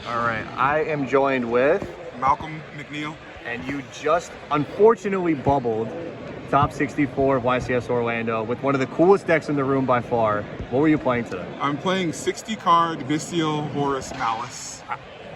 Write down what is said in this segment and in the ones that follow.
All right, I am joined with Mcneil'S. and you just unfortunately bubbled top 64 of YCS Orlando with one of the coolest decks in the room by far. What were you playing today? I'm playing 60 card Bystial Horus Maliss.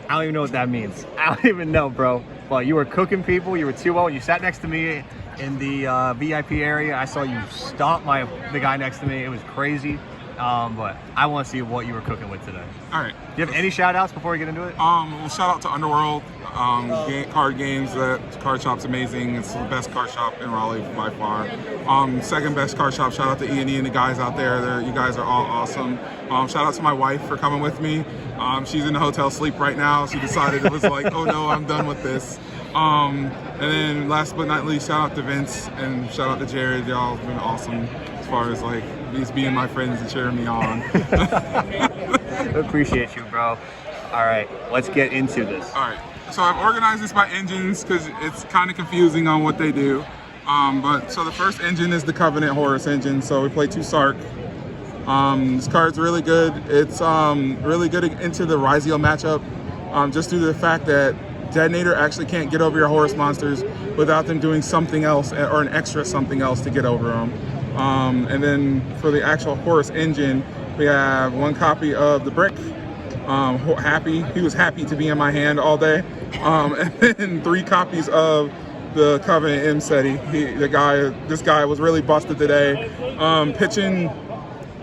I don't even know what that means. I don't even know, bro. Well, you were cooking people. You were 2-0. You sat next to me in the VIP area. I saw you stomp the guy next to me. It was crazy. But I want to see what you were cooking with today. All right. Do you have any shout outs before we get into it? Well, shout out to Underworld Card Games. That card shop's amazing. It's the best card shop in Raleigh by far. Second best card shop. Shout out to Ian and the guys out there. You guys are all awesome. Shout out to my wife for coming with me. She's in the hotel sleep right now. She decided it was like, oh no, I'm done with this. And then last but not least, shout out to Vince and shout out to Jared. Y'all have been awesome as far as like just being my friends and cheering me on. Appreciate you, bro. All right, let's get into this. All right, so I've organized this by engines because it's kind of confusing on what they do. So the first engine is the Covenant Horus engine. So we play 2 Sark. This card's really good. It's really good into the Ryziel matchup, just due to the fact that Detonator actually can't get over your Horus monsters without them doing something else or an extra something else to get over them. And then for the actual Horus engine, we have 1 copy of the Brick. He was happy to be in my hand all day. And then 3 copies of the Covenant M-Seti. This guy was really busted today. Pitching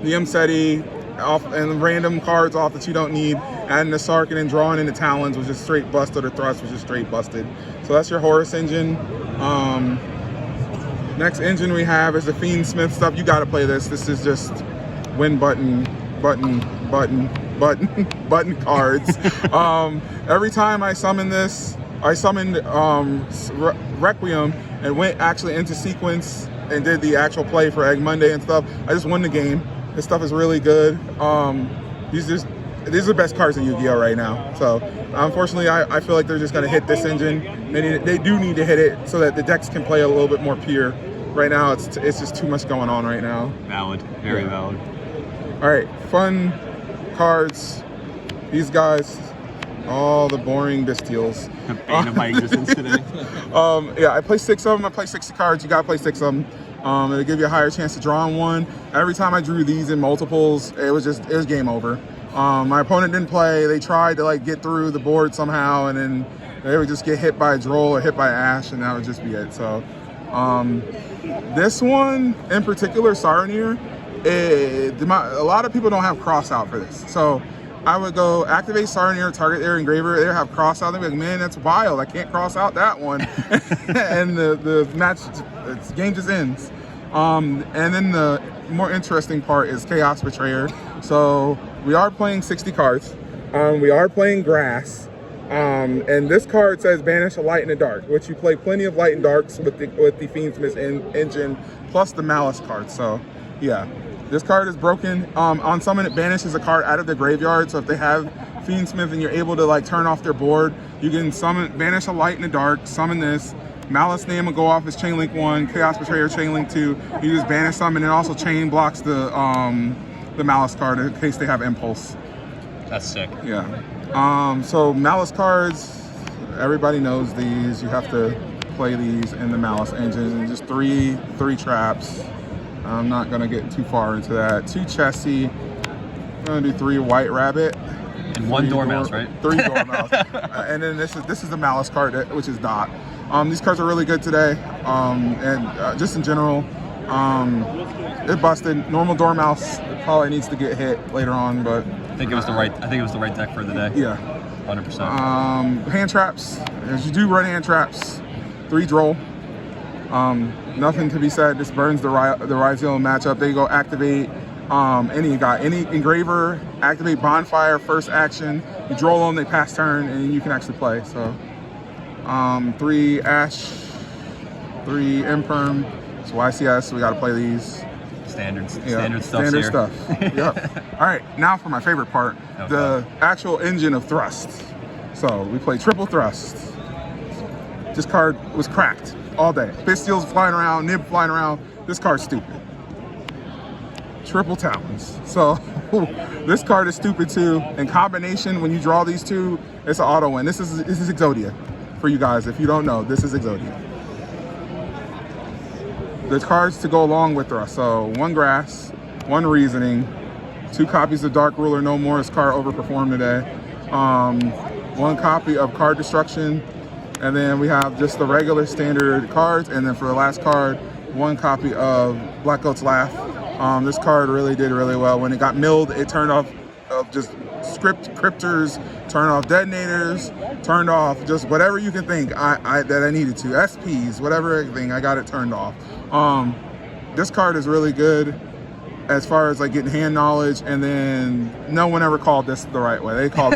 the M-Seti off and random cards off that you don't need, adding the Sark and then drawing in the Talons was just straight busted, or Thrust was just straight busted. So that's your Horus engine. Next engine we have is the Fiendsmith stuff. You gotta play this. This is just win button cards. Every time I summon this, I summoned Requiem and went actually into sequence and did the actual play for Egg Monday and stuff. I just won the game. This stuff is really good. These are the best cards in Yu-Gi-Oh! Right now. So unfortunately, I feel like they're just gonna hit this engine. They do need to hit it so that the decks can play a little bit more pure. Right now, it's just too much going on right now. Valid, very valid. All right, fun cards. These guys, all the boring Bystials. The bane of my existence today. Yeah, I play 6 of them. I play 60 cards. You gotta play 6 of them. It'll give you a higher chance to draw on one. Every time I drew these in multiples, it was game over. My opponent didn't play. They tried to like get through the board somehow, and then they would just get hit by a Droll or hit by Ash, and that would just be it. So this one in particular, Saronir, a lot of people don't have cross out for this. So I would go activate Saronir, target their engraver. They have cross out. They'd be like, man, that's wild. I can't cross out that one. And the match, game just ends. And then the more interesting part is Chaos Betrayer. So we are playing 60 cards. We are playing grass. And this card says banish a light and a dark, which you play plenty of light and darks with the Fiendsmith engine plus the Maliss card. So yeah, this card is broken. On summon, it banishes a card out of the graveyard. So if they have Fiendsmith and you're able to like turn off their board, you can banish a light and a dark, summon this. Maliss name will go off as Chainlink 1, Chaos Betrayer Chainlink 2. You just banish them, and it also chain blocks the Maliss card in case they have Impulse. That's sick. Yeah. So Maliss cards, everybody knows these. You have to play these in the Maliss engine. Just three traps. I'm not gonna get too far into that. 2 Chessie. I'm gonna do 3 White Rabbit. And 1 Dormouse, right? 3 Dormouse. And then this is the Maliss card, which is Dot. These cards are really good today. And just in general, it busted. Normal Dormouse probably needs to get hit later on, but I think it was the right deck for the day. Yeah. 100%. Hand traps. As you do run hand traps, 3 Droll. Nothing to be said. This burns the Ryziel matchup. They go activate any engraver, activate Bonfire, first action. You Droll them, they pass turn, and you can actually play. So 3 Ash, 3 Imperm. It's YCS, so we got to play these. Standard stuff. Standard stuff. Yep. All right, now for my favorite part, the actual engine of Thrust. So we play triple Thrust. This card was cracked all day. Bystials flying around, Nib flying around. This card's stupid. triple talons. So this card is stupid too. In combination, when you draw these two, it's an auto win. This is Exodia for you guys. If you don't know, this is Exodia. The cards to go along with Thrust. So 1 Grass, 1 Reasoning, 2 copies of Dark Ruler No More. This card overperformed today. 1 copy of Card Destruction, and then we have just the regular standard cards. And then for the last card, 1 copy of Black Goat's Laugh. This card really did really well. When it got milled, it turned off just cryptors, turned off detonators, turned off just whatever you can think that I needed to. SPs, whatever thing, I got it turned off. This card is really good as far as like getting hand knowledge, and then no one ever called this the right way. They called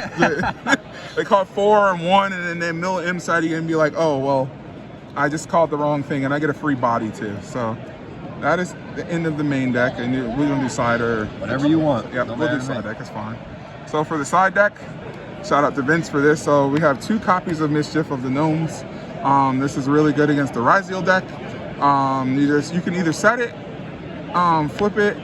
they called 4 and 1, and then they mill inside you and be like, oh well, I just called the wrong thing, and I get a free body too. So that is the end of the main deck, and we're gonna do side or whatever you want. Yep, we'll do side deck. It's fine. So for the side deck, shout out to Vince for this. So we have 2 copies of Mischief of the Gnomes. This is really good against the Ryziel deck. You can either set it, flip it,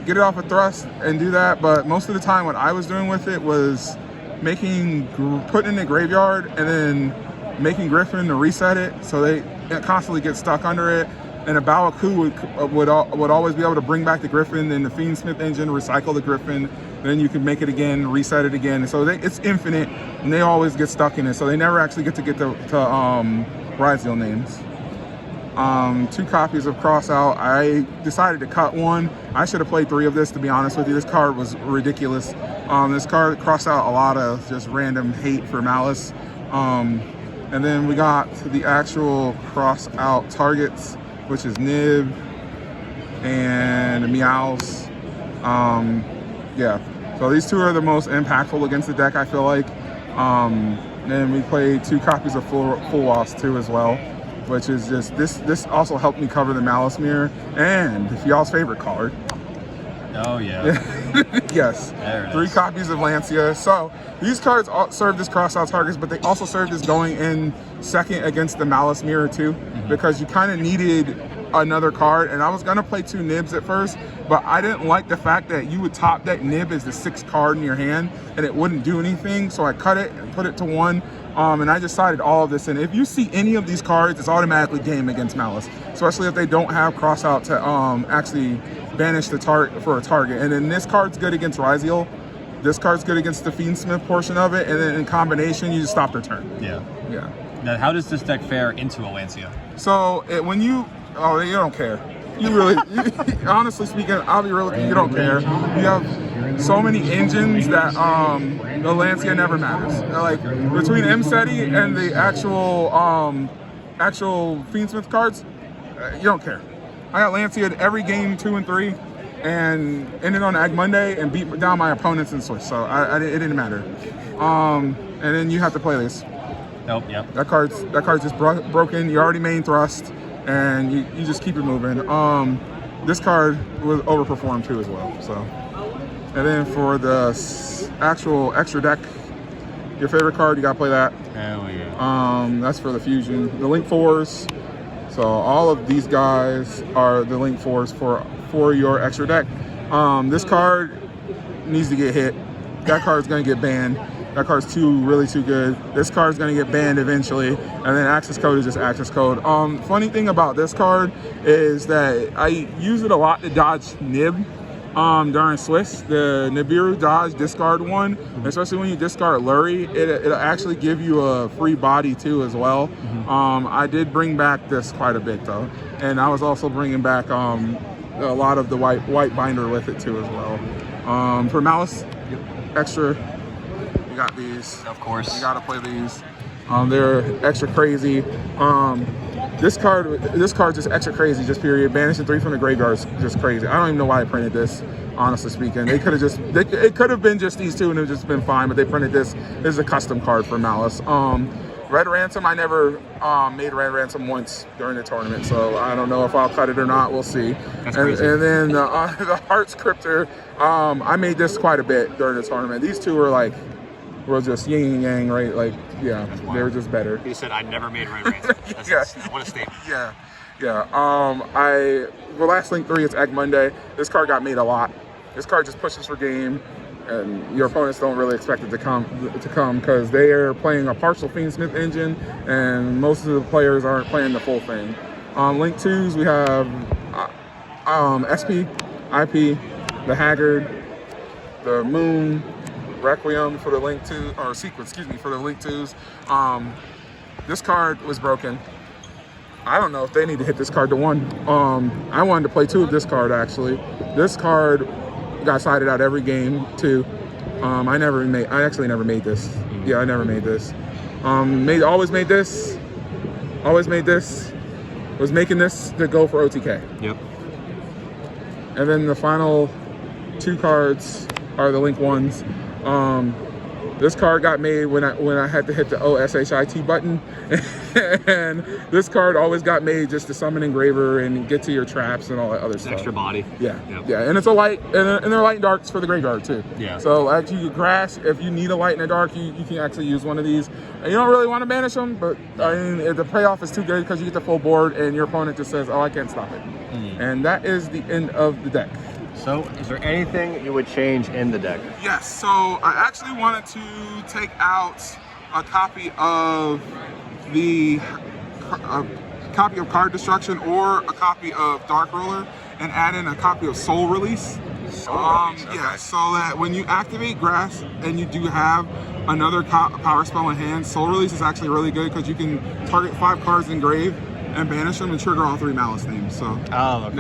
get it off a Thrust, and do that. But most of the time, what I was doing with it was putting it in the graveyard and then making Griffin to reset it, so they constantly get stuck under it. And a Bawaku would always be able to bring back the Griffin, and the Fiendsmith engine recycle the Griffin. Then you can make it again, reset it again. So it's infinite, and they always get stuck in it. So they never actually get to Ryziel names. 2 copies of Crossout. I decided to cut 1. I should have played 3 of this, to be honest with you. This card was ridiculous. This card crossed out a lot of just random hate for Maliss. And then we got the actual cross out targets, which is Nib and Mcneil'S. Yeah, so these 2 are the most impactful against the deck, I feel like. Then we played 2 copies of Full Loss too as well, which is just, this also helped me cover the Maliss Mirror, and y'all's favorite card. Oh yeah. Yes. 3 copies of Lancia. So these cards served as crossout targets, but they also served as going in second against the Maliss Mirror too, because you kind of needed another card. And I was gonna play 2 Nibs at first, but I didn't like the fact that you would top deck Nib as the 6th card in your hand and it wouldn't do anything. So I cut it and put it to 1. And I decided all of this. And if you see any of these cards, it's automatically game against Maliss, especially if they don't have crossout to actually banish the target for a target. And then this card's good against Ryziel. This card's good against the Fiendsmith portion of it. And then in combination, you just stop their turn. Yeah. Yeah. Now, how does this deck fare into a Lancia? So you don't care. You really, honestly speaking, I'll be real with you, you don't care. You have so many engines that the Lancia never matters. Like between M-Seti and the actual Fiendsmith cards, you don't care. I got Lancia at every game 2 and 3, and ended on Ag Monday and beat down my opponents in Swiss. So it didn't matter. And then you have to play this. Nope. Yep. That card's just broken. You already main thrust, and you just keep it moving. This card was overperformed too as well. So, and then for the actual extra deck, your favorite card, you gotta play that. Hell yeah. That's for the fusion. The Link 4s. So all of these guys are the Link 4s for your extra deck. This card needs to get hit. That card's gonna get banned. That card's really too good. This card's gonna get banned eventually, and then access code is just access code. Funny thing about this card is that I use it a lot to dodge Nib during Swiss. The Nibiru dodge discard one, especially when you discard Lurie, it'll actually give you a free body too as well. I did bring back this quite a bit though, and I was also bringing back a lot of the white binder with it too as well. For Maliss, extra. You got these. Of course. You gotta play these. They're extra crazy. This card's just extra crazy, just period. Banishing 3 from the graveyard is just crazy. I don't even know why I printed this, honestly speaking. They could have just, it could have been just these 2 and it would just been fine, but they printed this. This is a custom card for Maliss. Red Ransom, I never made Red Ransom once during the tournament, so I don't know if I'll cut it or not. We'll see. That's crazy. And then the Heart Scripter, I made this quite a bit during the tournament. These 2 were just yin and yang, right? Like, yeah, they were just better. You said I never made Red Ransom. Yeah. What a statement. Yeah. For last Link 3, it's Egg Monday. This card got made a lot. This card just pushes for game, and your opponents don't really expect it to come because they are playing a partial Fiendsmith engine, and most of the players aren't playing the full thing. Link 2s, we have SP, IP, the Haggard, the Moon, Requiem for the Link 2, or Sequence, excuse me, for the Link 2s. This card was broken. I don't know if they need to hit this card to 1. I wanted to play 2 of this card, actually. This card got sided out every game, too. I actually never made this. Yeah, I never made this. Always made this. Was making this to go for OTK. Yep. And then the final 2 cards are the Link 1s. This card got made when I had to hit the OSHIT button, and this card always got made just to summon Engraver and get to your traps and all that other stuff. Extra body. Yeah, Yep. yeah, and it's a light, and they're light and darks for the graveyard too. Yeah. So actually, grass, if you need a light and a dark, you can actually use one of these. And you don't really want to banish them, but I mean, the payoff is too good because you get the full board, and your opponent just says, "Oh, I can't stop it," and that is the end of the deck. So, is there anything you would change in the deck? Yes, so I actually wanted to take out a copy of Card Destruction or a copy of Dark Roller and add in a copy of Soul Release. Yeah, so that when you activate Grass and you do have another power spell in hand, Soul Release is actually really good because you can target 5 cards in grave and banish them and trigger all 3 Maliss names. So okay.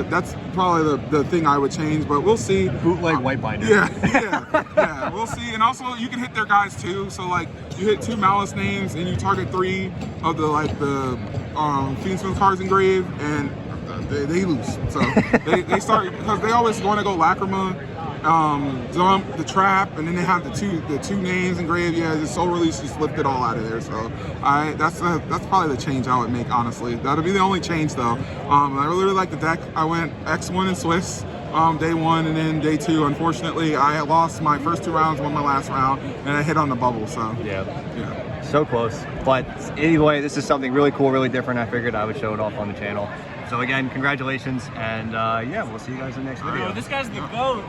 That's probably the thing I would change, but we'll see. Bootleg White Binder. Yeah, we'll see. And also you can hit their guys too. So like you hit 2 Maliss names and you target 3 of the Fiendsmith cards engraved, and they lose. So they start because they always want to go Lacrima, Dump, the Trap, and then they have the two names engraved. Yeah, the Soul Release just lifted all out of there. So that's probably the change I would make, honestly. That'll be the only change though. I really like the deck. I went X1 in Swiss day 1, and then day 2. Unfortunately, I lost my first 2 rounds, won my last round, and I hit on the bubble. So yeah. So close. But anyway, this is something really cool, really different. I figured I would show it off on the channel. So again, congratulations, and yeah, we'll see you guys in the next video. This guy's the GOAT.